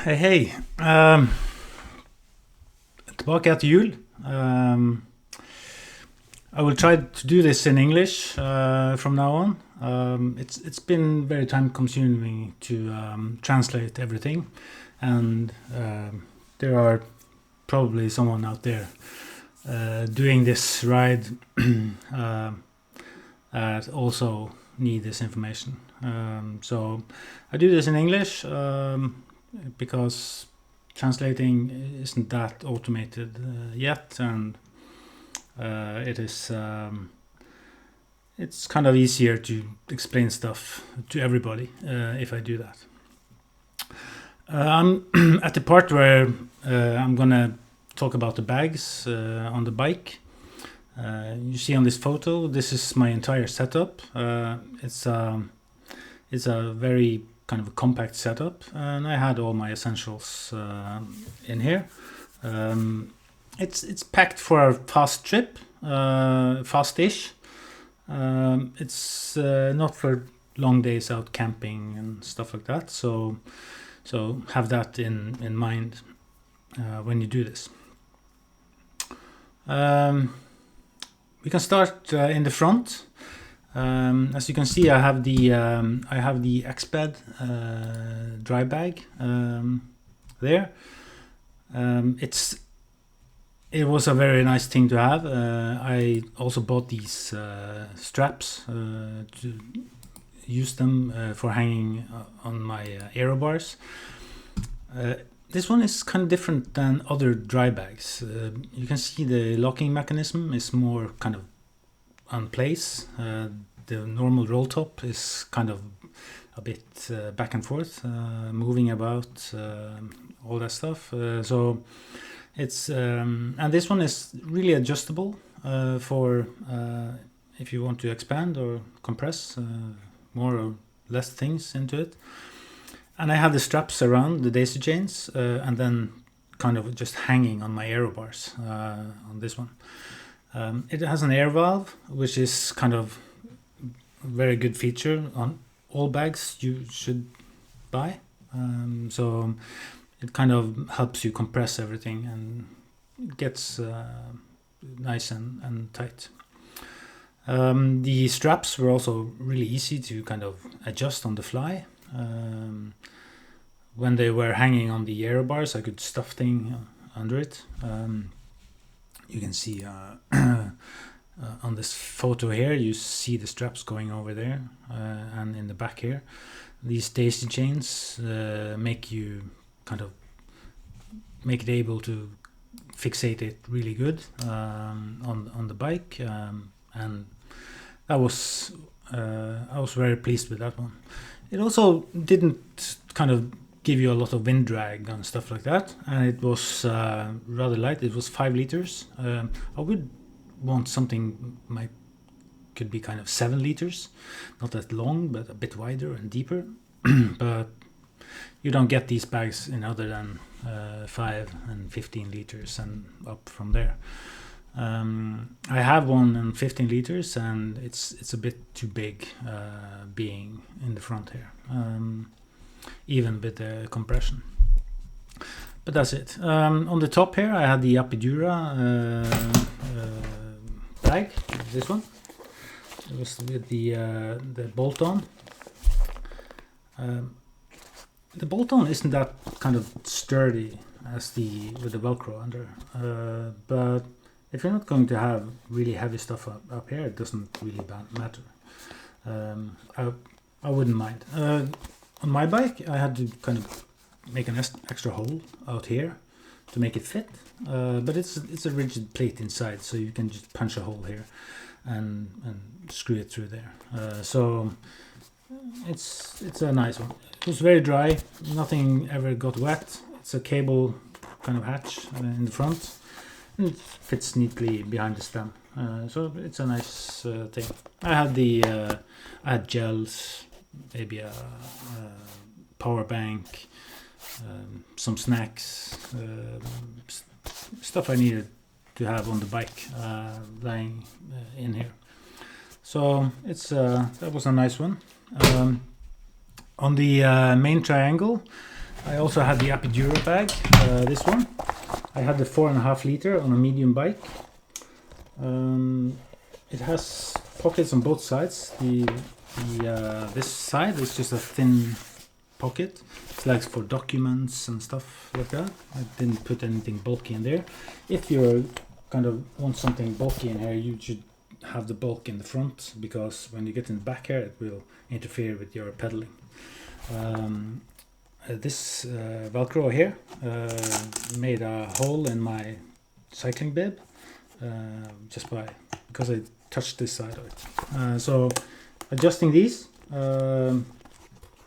Hej. Tillbaka till jul. I will try to do this in English from now on. It's been very time consuming to translate everything, and there are probably someone out there doing this ride that also need this information. So I do this in English because translating isn't that automated yet, and it's kind of easier to explain stuff to everybody if I do that. I'm at the part where I'm gonna talk about the bags on the bike. You see on this photo, this is my entire setup. It's a very kind of a compact setup, and I had all my essentials in here. It's packed for a fast trip, fast-ish. It's not for long days out camping and stuff like that. So have that in mind when you do this. We can start in the front. As you can see, I have the X-Bed dry bag there. It was a very nice thing to have. I also bought these straps to use them for hanging on my aero bars. This one is kind of different than other dry bags. You can see the locking mechanism is more kind of on place. The normal roll top is kind of a bit back and forth, moving about, all that stuff. So it's and this one is really adjustable for if you want to expand or compress more or less things into it. And I have the straps around the daisy chains and then kind of just hanging on my aero bars on this one. It has an air valve, which is kind of a very good feature on all bags you should buy. So it kind of helps you compress everything and it gets nice and tight. The straps were also really easy to kind of adjust on the fly. When they were hanging on the aero bars, I could stuff things under it. You can see on this photo here, you see the straps going over there and in the back here. These daisy chains make it able to fixate it really good on the bike, and I was very pleased with that one. It also didn't kind of give you a lot of wind drag and stuff like that, and it was rather light. It was 5 liters. I would want something could be kind of 7 liters, not that long but a bit wider and deeper. But you don't get these bags in other than 5 and 15 liters and up from there. I have one in 15 liters and it's a bit too big being in the front here, even with the compression. But that's it. On the top here I had the Apidura bag, this one. It was with the bolt-on. The bolt-on isn't that kind of sturdy as with the Velcro under, but if you're not going to have really heavy stuff up here, it doesn't really matter. I wouldn't mind. On my bike, I had to kind of make an extra hole out here to make it fit, but it's a rigid plate inside, so you can just punch a hole here and screw it through there. So it's a nice one. It was very dry. Nothing ever got wet. It's a cable kind of hatch in the front. It fits neatly behind the stem, so it's a nice thing. I had gels, maybe a power bank, some snacks, stuff I needed to have on the bike lying in here. So that was a nice one. On the main triangle, I also had the Apidura bag, this one. I had the 4.5 liter on a medium bike. It has pockets on both sides. This side is just a thin pocket. It's like for documents and stuff like that. I didn't put anything bulky in there. If you kind of want something bulky in here, you should have the bulk in the front, because when you get in the back here, it will interfere with your pedaling. This Velcro here made a hole in my cycling bib just because I touched this side of it. So adjusting these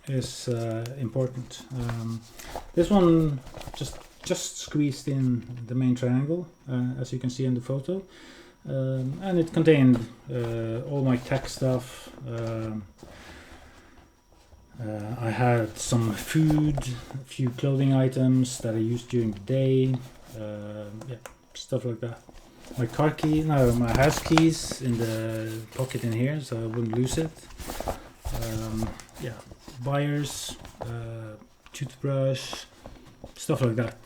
is important. This one just squeezed in the main triangle, as you can see in the photo, and it contained all my tech stuff. I had some food, a few clothing items that I used during the day, yeah, stuff like that. My my house keys in the pocket in here, so I wouldn't lose it. Yeah, wires, toothbrush, stuff like that.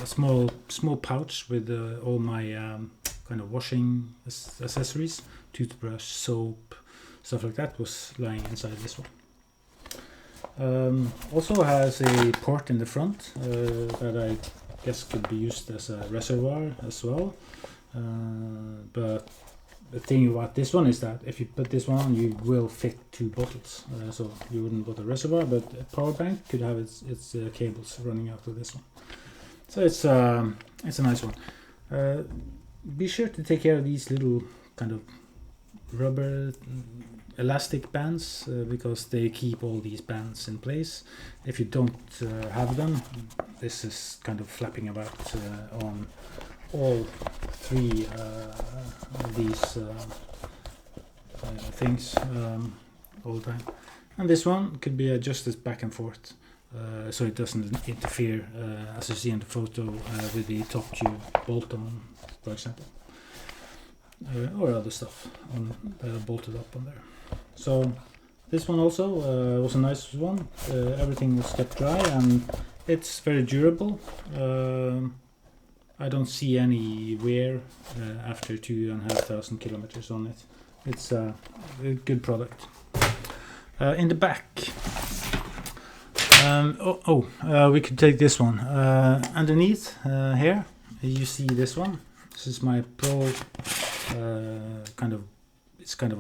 A small pouch with all my kind of washing accessories, toothbrush, soap, stuff like that was lying inside this one. Also has a port in the front that I guess could be used as a reservoir as well. But the thing about this one is that if you put this one on, you will fit 2 bottles. So you wouldn't put a reservoir, but a power bank could have its cables running out of this one. So it's a nice one. Be sure to take care of these little kind of rubber elastic bands, because they keep all these bands in place. If you don't have them, this is kind of flapping about on all 3 of these things all the time. And this one could be adjusted back and forth, so it doesn't interfere, as you see in the photo, with the top tube bolt on, for example. Or other stuff bolted up on there. So this one also was a nice one. Everything was kept dry and it's very durable. I don't see any wear after 2,500 kilometers on it. It's a good product. In the back, we could take this one. Underneath here, you see this one. This is my Pro. It's kind of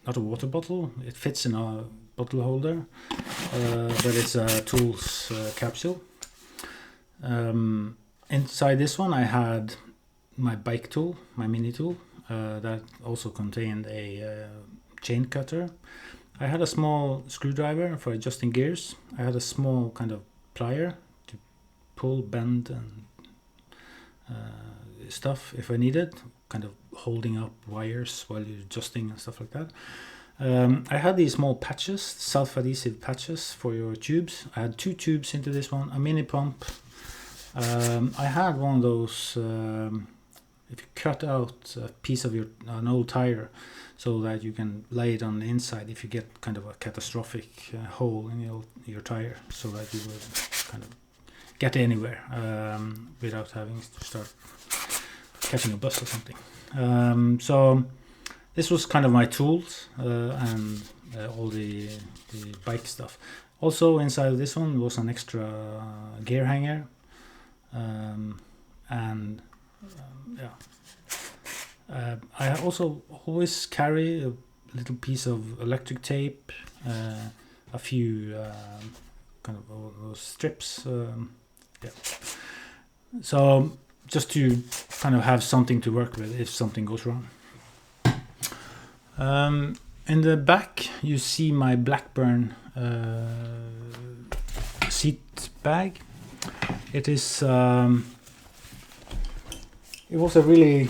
not a water bottle. It fits in a bottle holder, but it's a tools capsule. Inside this one, I had my bike tool, my mini tool, that also contained a chain cutter. I had a small screwdriver for adjusting gears. I had a small kind of plier to pull, bend, and stuff if I needed, kind of holding up wires while you're adjusting and stuff like that. I had these small patches, self-adhesive patches for your tubes. I had 2 tubes into this one, a mini pump. I had one of those, if you cut out a piece of an old tire so that you can lay it on the inside if you get kind of a catastrophic hole in your tire, so that you will kind of get anywhere without having to start catching a bus or something. So this was kind of my tools and all the bike stuff. Also inside of this one was an extra gear hanger, I also always carry a little piece of electric tape, a few kind of those strips, yeah. So just to kind of have something to work with if something goes wrong. In the back you see my Blackburn seat bag. It is it was a really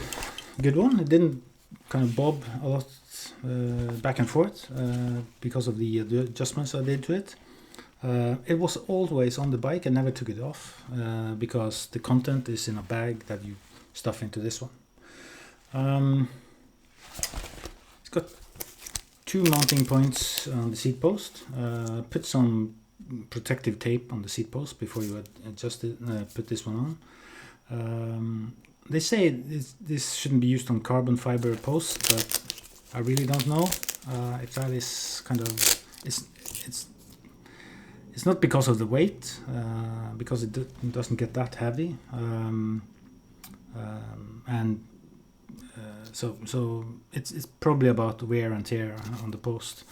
good one. It didn't kind of bob a lot back and forth because of the adjustments I did to it. It was always on the bike. I never took it off because the content is in a bag that you stuff into this one. It's got 2 mounting points on the seat post. Put some protective tape on the seat post before you adjust it, put this one on. They say this shouldn't be used on carbon fiber posts, but I really don't know if that is kind of it's not because of the weight, because it doesn't get that heavy, and so it's probably about wear and tear on the post.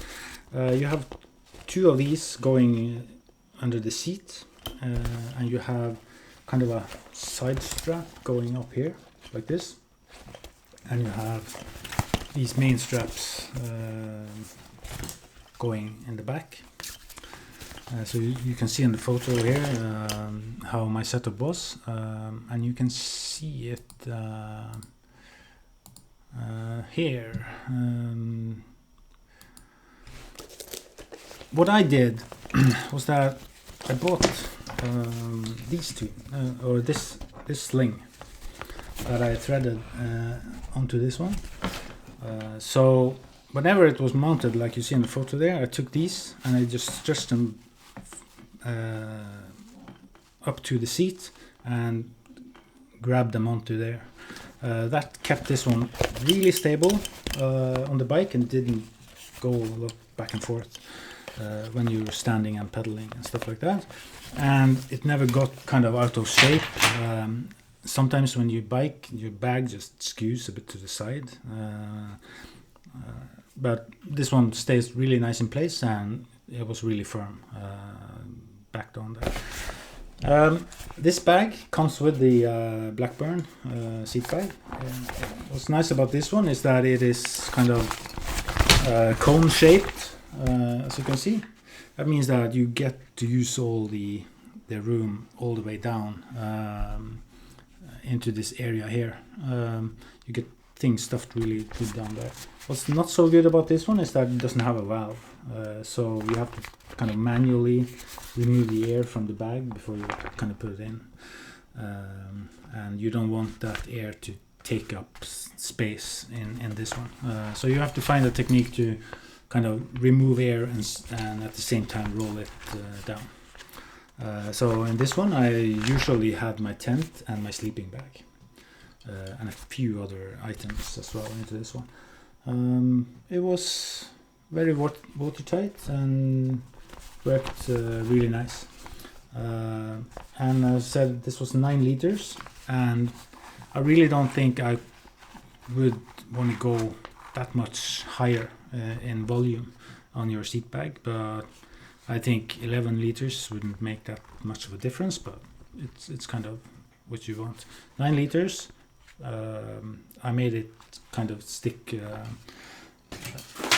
You have two of these going under the seat, and you have kind of a side strap going up here like this, and you have these main straps going in the back. So you can see in the photo here how my setup was, and you can see it here. What I did was that I bought these two, or this sling that I threaded onto this one. So whenever it was mounted, like you see in the photo there, I took these and I just stretched them up to the seat and grabbed them onto there. That kept this one really stable on the bike and didn't go back and forth when you were standing and pedaling and stuff like that. And it never got kind of out of shape. Sometimes when you bike, your bag just skews a bit to the side. But this one stays really nice in place, and it was really firm backed on there. This bag comes with the Blackburn seat bag. What's nice about this one is that it is kind of cone shaped, as you can see. That means that you get to use all the room all the way down into this area here. You get things stuffed really good down there. What's not so good about this one is that it doesn't have a valve, so you have to kind of manually remove the air from the bag before you kind of put it in, and you don't want that air to take up space in this one. So you have to find a technique to kind of remove air and at the same time roll it down. So in this one I usually have my tent and my sleeping bag, and a few other items as well into this one. It was very watertight and worked really nice. And as I said, this was 9 liters, and I really don't think I would want to go that much higher in volume on your seat bag, but I think 11 liters wouldn't make that much of a difference, but it's kind of what you want. 9 liters. I made it kind of stick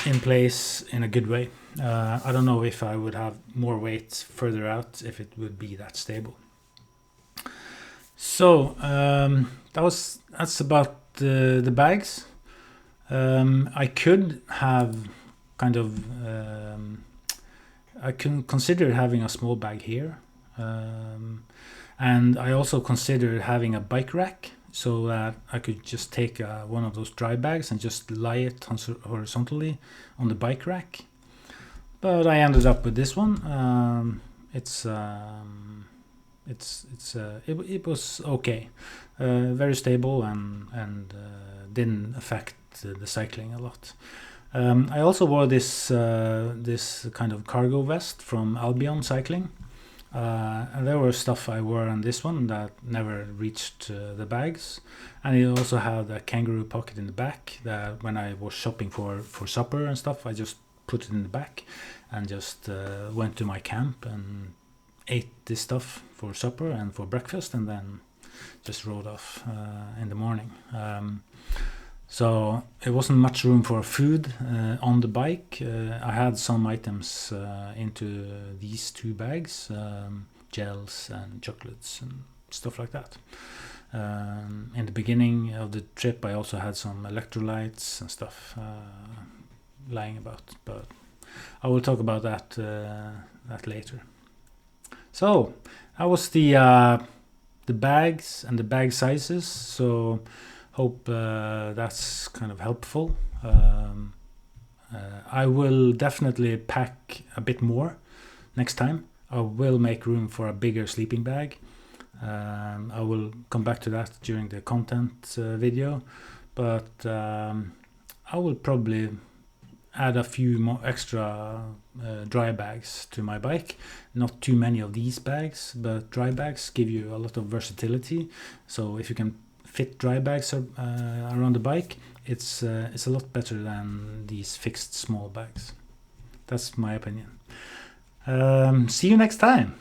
in place in a good way. I don't know if I would have more weight further out if it would be that stable. So that's about the bags. I could have kind of I can consider having a small bag here, and I also considered having a bike rack, so that I could just take one of those dry bags and just lie it horizontally on the bike rack. But I ended up with this one. It was okay, very stable, and didn't affect the cycling a lot. I also wore this kind of cargo vest from Albion Cycling, and there was stuff I wore on this one that never reached the bags, and it also had a kangaroo pocket in the back that when I was shopping for supper and stuff, I just put it in the back and just went to my camp and ate this stuff for supper and for breakfast, and then just rode off in the morning. So it wasn't much room for food on the bike. I had some items into these 2 bags, gels and chocolates and stuff like that. In the beginning of the trip I also had some electrolytes and stuff lying about, but I will talk about that later. So that was the bags and the bag sizes. So hope that's kind of helpful. I will definitely pack a bit more next time. I will make room for a bigger sleeping bag. I will come back to that during the content video, but I will probably add a few more extra dry bags to my bike. Not too many of these bags, but dry bags give you a lot of versatility. So if you can fit dry bags around the bike, it's a lot better than these fixed small bags. That's my opinion. See you next time.